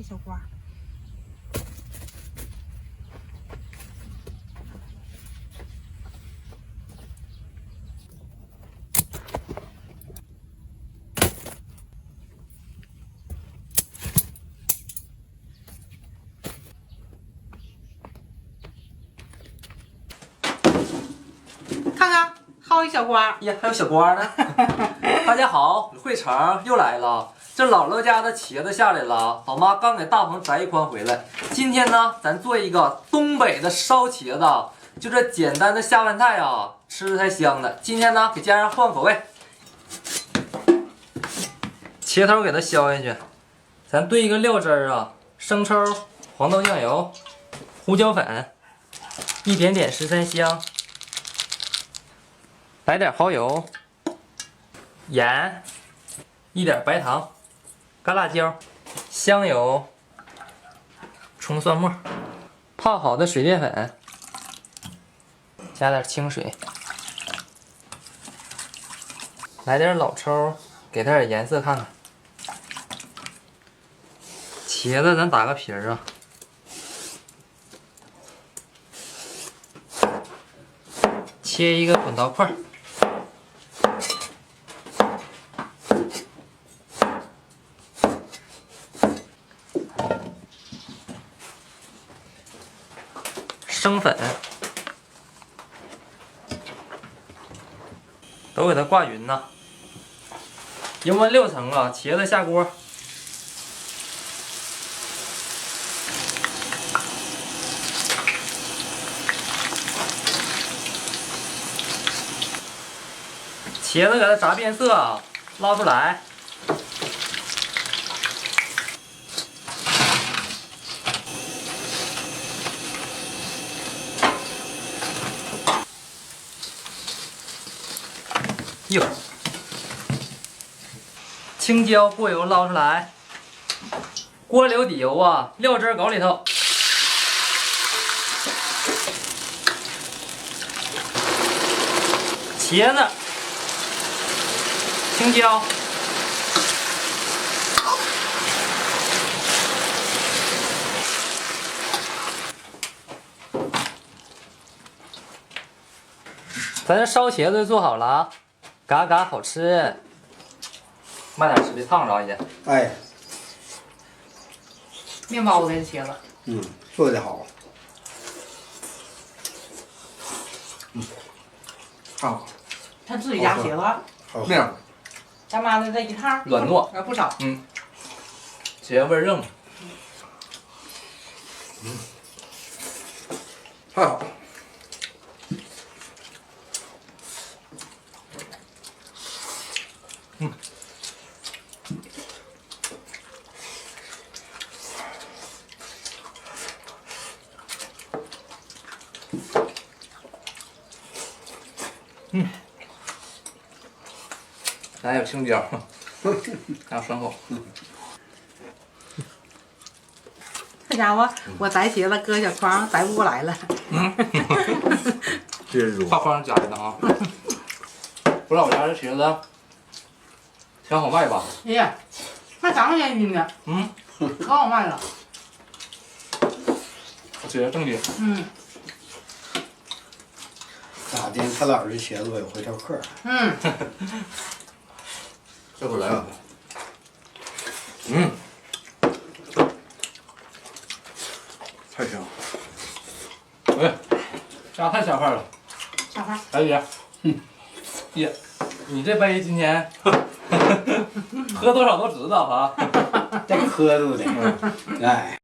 小瓜。看看，还有一小瓜。呀，还有小瓜呢！大家好，慧成又来了。这姥姥家的茄子下来了，老妈刚给大棚摘一筐回来。今天呢，咱做一个东北的烧茄子，就这简单的下饭菜啊，吃着才香呢。今天呢，给家人换口味。茄头给它削下去，咱兑一个料汁儿啊，生抽、黄豆酱油、胡椒粉，一点点十三香。来点蚝油、盐，一点白糖、干辣椒、香油、葱蒜末，泡好的水淀粉，加点清水，来点老抽，给它点颜色看看。茄子咱打个皮儿啊，切一个滚刀块。生粉都给它挂匀呐，油焖6层啊，茄子下锅，茄子给它炸变色啊，捞出来。哟，青椒过油捞出来，锅留底油啊，料汁搞里头，茄子、青椒、咱这烧茄子做好了啊。嘎嘎好吃，慢点吃，别烫着去。哎，面包子的茄子，做的好。好，他自己家茄子，好面儿咱妈的这一趟软糯，不少。茄子味儿正。太好。还有青椒，还有酸口。这家伙，我摘茄子搁小筐摘不过来了。接着大筐夹的啊！不知道我家这茄子挺好卖吧？哎呀，卖3块钱一斤呢，可好卖了。茄子正经。咋的？他姥儿这茄子我有回头客。这回来了。太香。哎，家太下饭了。下饭。来姐。姐，你这杯今天喝多少都知道啊。带刻度的。哎。